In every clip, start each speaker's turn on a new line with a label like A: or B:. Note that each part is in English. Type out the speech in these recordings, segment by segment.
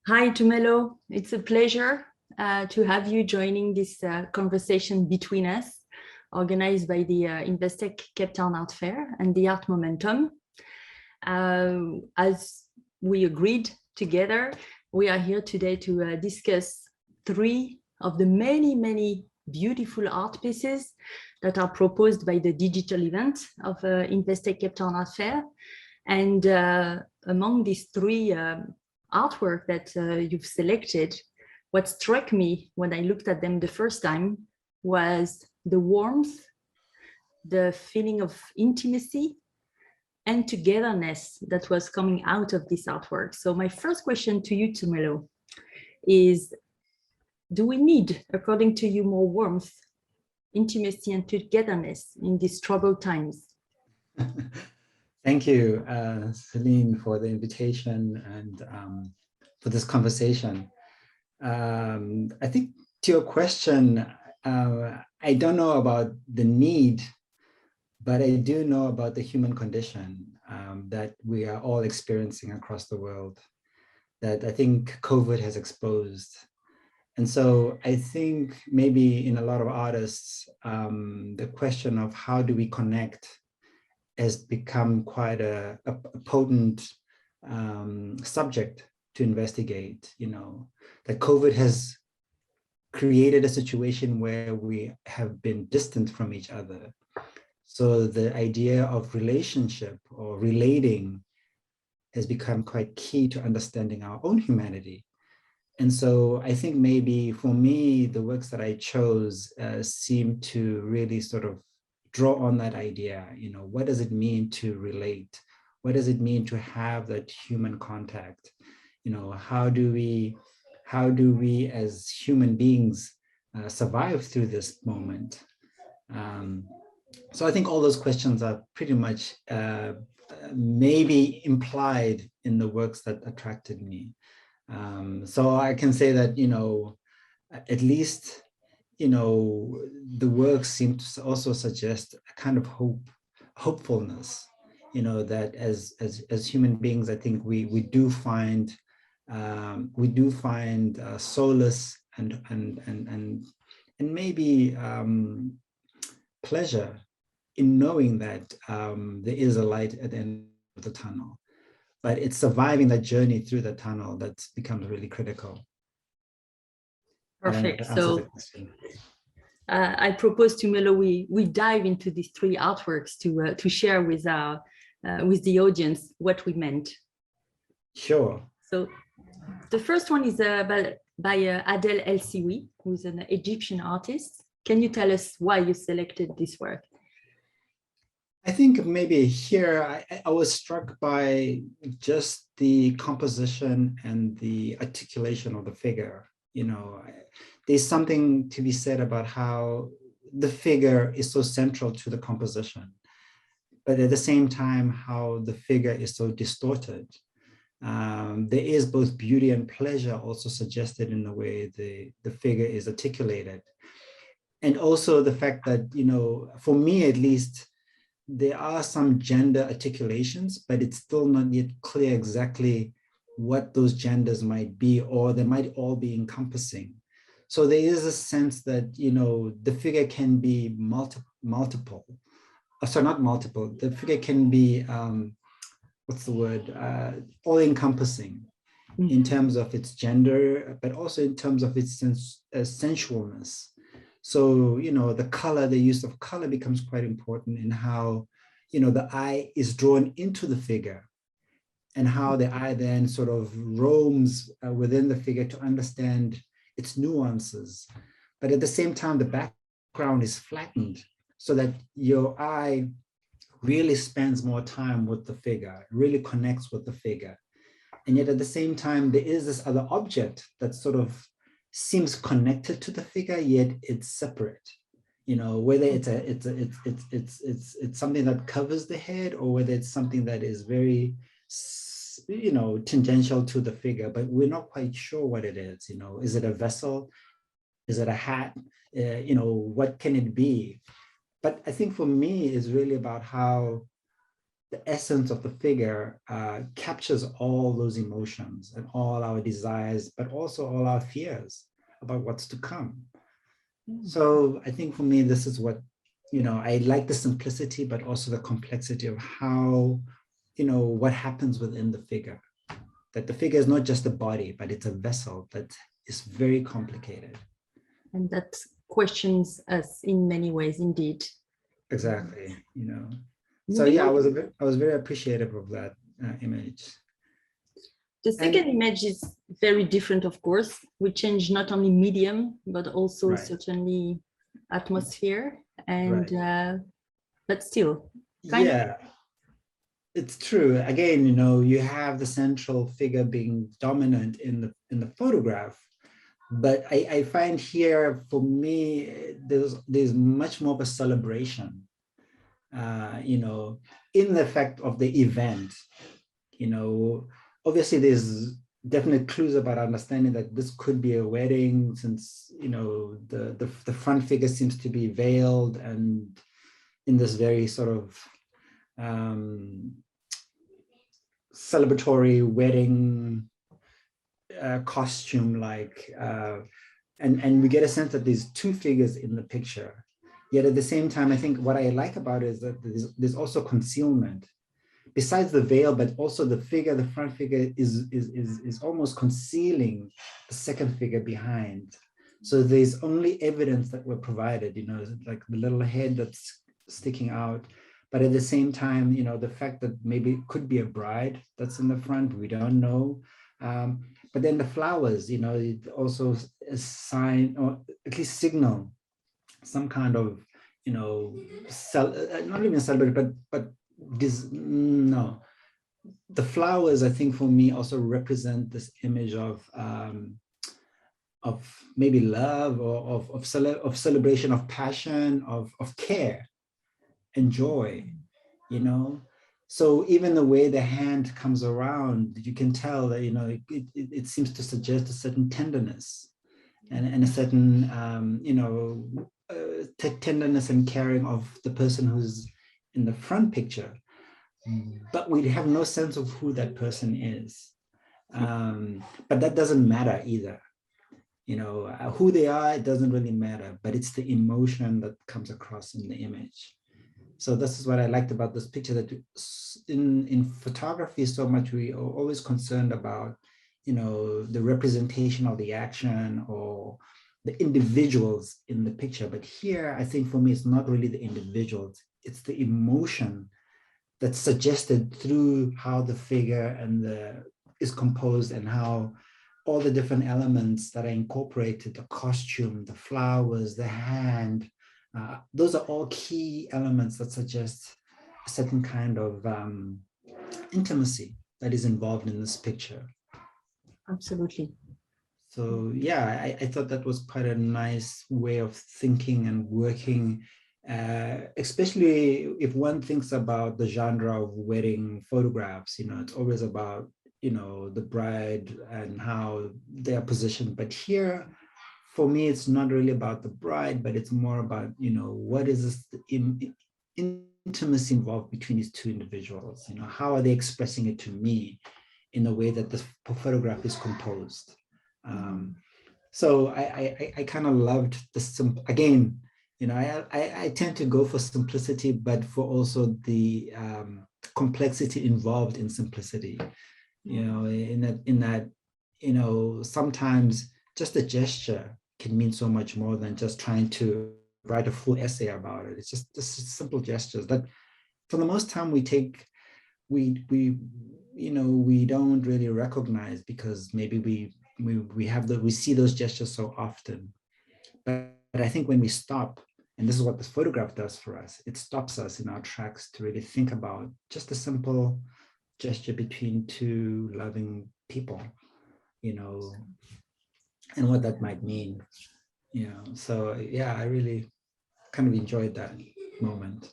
A: Hi, Tumelo. It's a pleasure to have you joining this conversation between us, organized by the Investec Cape Town Art Fair and the Art Momentum. As we agreed together, we are here today to discuss three of the many beautiful art pieces that are proposed by the digital event of Investec Cape Town Art Fair. And among these three artwork that you've selected, what struck me when I looked at them the first time was the warmth, the feeling of intimacy and togetherness that was coming out of this artwork. So my first question to you, Tumelo, is do we need, according to you, more warmth, intimacy and togetherness in these troubled times?
B: Thank you, Celine, for the invitation and for this conversation. I think to your question, I don't know about the need, but I do know about the human condition that we are all experiencing across the world, that I think COVID has exposed. And so I think maybe in a lot of artists, the question of how do we connect has become quite a potent subject to investigate. You know, that COVID has created a situation where we have been distant from each other. So the idea of relationship or relating has become quite key to understanding our own humanity. And so I think maybe for me, the works that I chose seem to really sort of draw on that idea. You know, what does it mean to relate? What does it mean to have that human contact? You know, how do we as human beings survive through this moment? So I think all those questions are pretty much maybe implied in the works that attracted me. So I can say that, you know, at least, you know, the work seemed to also suggest a kind of hopefulness, you know, that as human beings, I think we do find solace and maybe pleasure in knowing that there is a light at the end of the tunnel. But it's surviving that journey through the tunnel that becomes really critical.
A: Perfect. So I propose to Melo we dive into these three artworks to share with the audience what we meant.
B: Sure.
A: So the first one is by Adel El Siwi, who's an Egyptian artist. Can you tell us why you selected this work?
B: I think maybe here I was struck by just the composition and the articulation of the figure. You know, there's something to be said about how the figure is so central to the composition, but at the same time, how the figure is so distorted. There is both beauty and pleasure also suggested in the way the figure is articulated. And also the fact that, you know, for me at least, there are some gender articulations, but it's still not yet clear exactly what those genders might be, or they might all be encompassing. So there is a sense that, you know, the figure can be multiple. Sorry, not multiple. The figure can be, what's the word? All-encompassing in terms of its gender, but also in terms of its sensualness. So, you know, the color, the use of color becomes quite important in how, you know, the eye is drawn into the figure and how the eye then sort of roams within the figure to understand its nuances. But at the same time, the background is flattened so that your eye really spends more time with the figure, really connects with the figure. And yet at the same time, there is this other object that sort of seems connected to the figure, yet it's separate. You know, whether it's something that covers the head, or whether it's something that is very, you know, tangential to the figure, but we're not quite sure what it is. You know, is it a vessel? Is it a hat? You know, what can it be? But I think for me, it's really about how the essence of the figure captures all those emotions and all our desires, but also all our fears about what's to come. So I think for me, this is what, I like the simplicity, but also the complexity of how, what happens within the figure. That the figure is not just a body, but it's a vessel that is very complicated.
A: And that questions us in many ways, indeed.
B: Exactly, So yeah, I was very appreciative of that image.
A: The second image is very different, of course. We change not only medium, but also certainly atmosphere, and but still,
B: yeah, it's true. Again, you have the central figure being dominant in the photograph, but I find here, for me, there's much more of a celebration, in the fact of the event. Obviously there's definite clues about understanding that this could be a wedding, since the front figure seems to be veiled and in this very sort of celebratory wedding costume, and we get a sense that there's two figures in the picture. Yet at the same time, I think what I like about it is that there's also concealment. Besides the veil, but also the figure, the front figure is almost concealing the second figure behind. So there's only evidence that we're provided, like the little head that's sticking out. But at the same time, the fact that maybe it could be a bride that's in the front, we don't know. But then the flowers, it also a sign, or at least signal some kind of, not even celebrate, but the flowers, I think, for me also represent this image of maybe love, or of celebration, of passion, of care and joy, So even the way the hand comes around, you can tell that it seems to suggest a certain tenderness and a certain tenderness and caring of the person who's in the front picture, but we have no sense of who that person is. But that doesn't matter either. Who they are, it doesn't really matter, but it's the emotion that comes across in the image. So this is what I liked about this picture, that in photography so much, we are always concerned about, the representation of the action or the individuals in the picture. But here, I think for me, it's not really the individuals, it's the emotion that's suggested through how the figure is composed, and how all the different elements that are incorporated, the costume, the flowers, the hand, those are all key elements that suggest a certain kind of intimacy that is involved in this picture.
A: Absolutely.
B: So yeah, I thought that was quite a nice way of thinking and working, especially if one thinks about the genre of wedding photographs. It's always about, the bride and how they are positioned. But here, for me, it's not really about the bride, but it's more about, what is this intimacy involved between these two individuals? How are they expressing it to me in the way that this photograph is composed? So I kind of loved the again, I tend to go for simplicity, but for also the complexity involved in simplicity. In that sometimes just a gesture can mean so much more than just trying to write a full essay about it. It's just simple gestures that, for the most time, we don't really recognize, because maybe we see those gestures so often. But I think when we stop, and this is what this photograph does for us, it stops us in our tracks to really think about just a simple gesture between two loving people, and what that might mean. So yeah, I really kind of enjoyed that moment.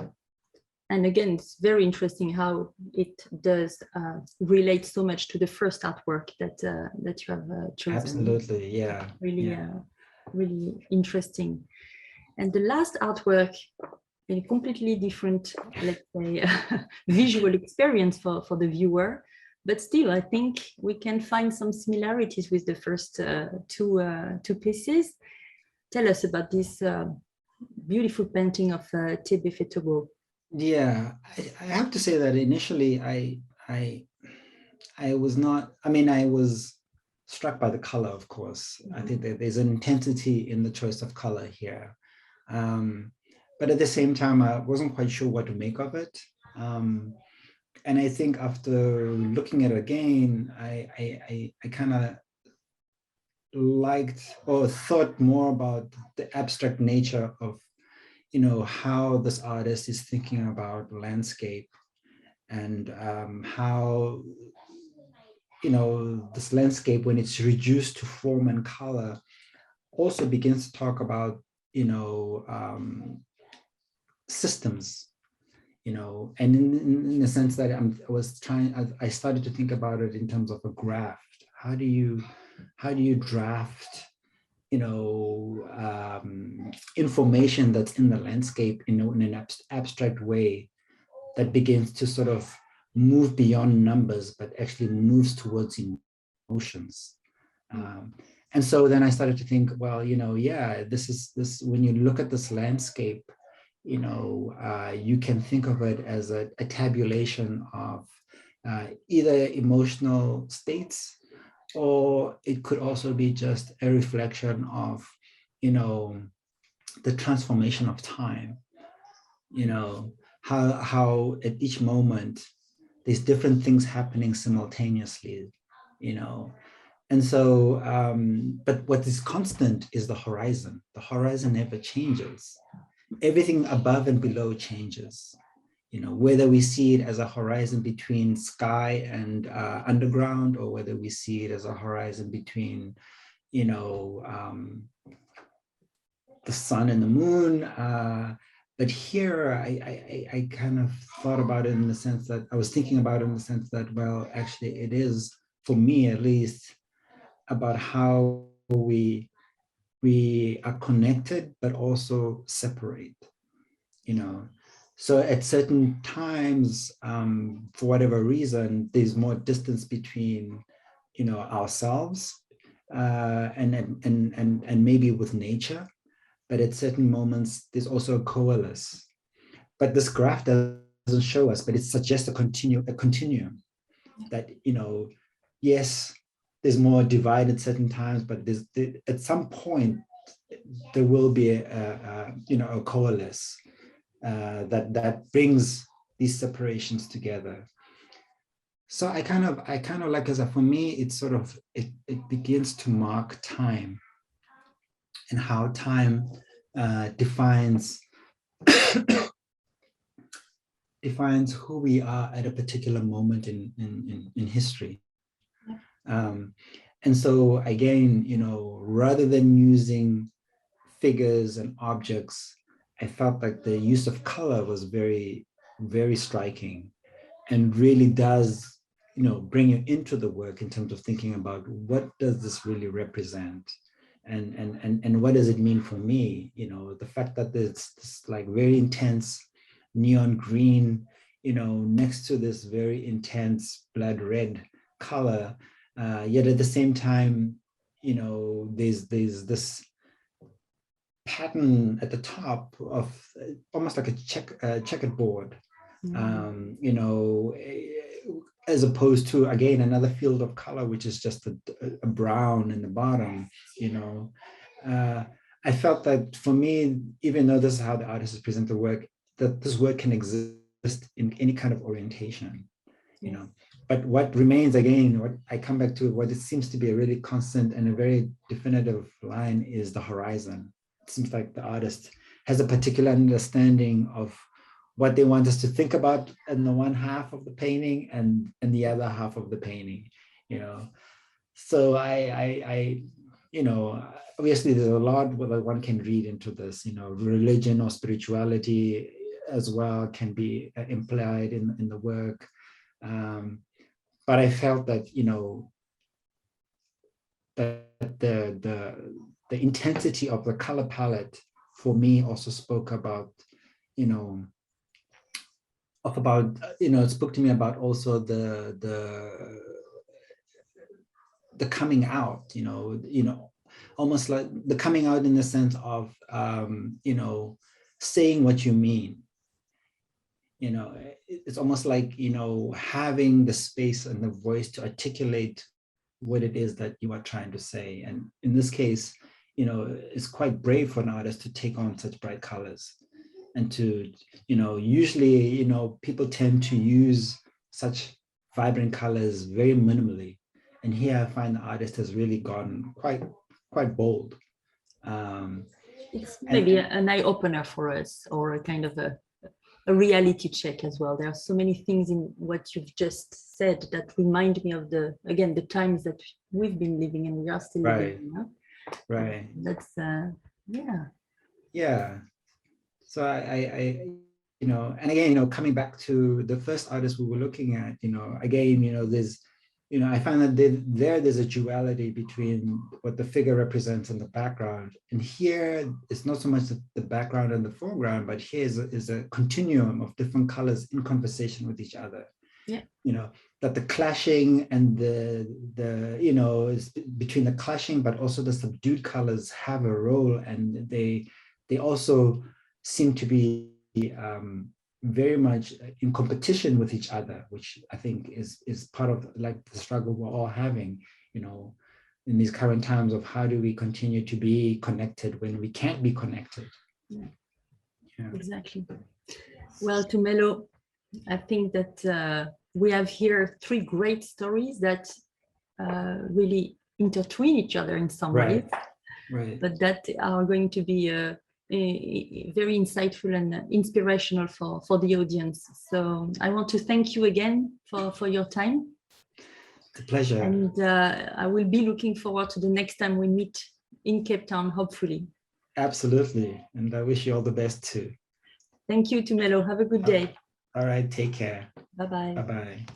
A: And again, it's very interesting how it does relate so much to the first artwork that you have chosen.
B: Absolutely, yeah.
A: Really, really interesting. And the last artwork a completely different, let's say, visual experience for the viewer. But still, I think we can find some similarities with the first two pieces. Tell us about this beautiful painting of Tebe Fetogo.
B: Yeah, I have to say that initially I was not, I mean, I was struck by the color, of course. I think that there's an intensity in the choice of color here. But at the same time, I wasn't quite sure what to make of it. And I think after looking at it again, I kind of liked or thought more about the abstract nature of, you know, how this artist is thinking about landscape and how, you know, this landscape, when it's reduced to form and color, also begins to talk about, you know, systems, you know, and in the sense that I started to think about it in terms of a graph. How do you draft, you know, information that's in the landscape, you know, in an abstract way that begins to sort of move beyond numbers, but actually moves towards emotions. And so then I started to think, well, you know, yeah, this when you look at this landscape, you know, you can think of it as a tabulation of either emotional states, or it could also be just a reflection of, you know, the transformation of time, you know, how at each moment there's different things happening simultaneously, you know. And so, but what is constant is the horizon. The horizon never changes. Everything above and below changes, you know, whether we see it as a horizon between sky and underground, or whether we see it as a horizon between, you know, the sun and the moon. But here I kind of thought about it in the sense that I was thinking about it in the sense that, well, actually it is, for me at least, about how we are connected, but also separate, you know. So at certain times, for whatever reason, there's more distance between, you know, ourselves and maybe with nature. But at certain moments, there's also a coalesce. But this graph doesn't show us, but it suggests a continuum that, you know, yes, there's more divide at certain times, but at some point, there will be you know, a coalesce that brings these separations together. So I kind of like, as for me, it's sort of, it begins to mark time and how time defines who we are at a particular moment in history. And so again, you know, rather than using figures and objects, I felt like the use of color was very, very striking, and really does, you know, bring you into the work in terms of thinking about what does this really represent, and what does it mean for me? You know, the fact that it's this like very intense neon green, you know, next to this very intense blood red color, yet at the same time, you know, there's this pattern at the top of almost like a checkered board, you know, as opposed to, again, another field of color, which is just a brown in the bottom, you know. I felt that for me, even though this is how the artist has presented the work, that this work can exist in any kind of orientation, you know. But what remains, again, what I come back to, what it seems to be a really constant and a very definitive line, is the horizon. It seems like the artist has a particular understanding of what they want us to think about in the one half of the painting and the other half of the painting, you know. So I you know, obviously there's a lot that one can read into this, you know, religion or spirituality as well can be implied in the work. But I felt that, you know, that the intensity of the color palette for me also spoke about, you know, of about, you know, it spoke to me about also the coming out, you know, almost like the coming out in the sense of, you know, saying what you mean. You know, it's almost like, you know, having the space and the voice to articulate what it is that you are trying to say. And in this case, you know, it's quite brave for an artist to take on such bright colors and to, you know, usually, you know, people tend to use such vibrant colors very minimally. And here I find the artist has really gone quite bold.
A: It's maybe an eye opener for us, or a kind of a reality check as well. There are so many things in what you've just said that remind me of the times that we've been living and we are still living. You know?
B: Right.
A: That's
B: yeah. So I you know, and again, you know, coming back to the first artist we were looking at, you know, again, you know, there's, you know, I find that there's a duality between what the figure represents and the background. And here it's not so much the background and the foreground, but here is a continuum of different colors in conversation with each other.
A: Yeah.
B: You know, that the clashing and the you know, is between the clashing, but also the subdued colors have a role, and they also seem to be very much in competition with each other, which I think is part of like the struggle we're all having, you know, in these current times of how do we continue to be connected when we can't be connected.
A: Yeah. Exactly. Well, Tumelo, I think that we have here three great stories that really intertwine each other in some ways, but that are going to be very insightful and inspirational for the audience. So I want to thank you again for your time.
B: It's a pleasure.
A: And I will be looking forward to the next time we meet in Cape Town, hopefully.
B: Absolutely. And I wish you all the best too.
A: Thank you, Tumelo. Have a good day.
B: All right. Take care.
A: Bye-bye.
B: Bye-bye.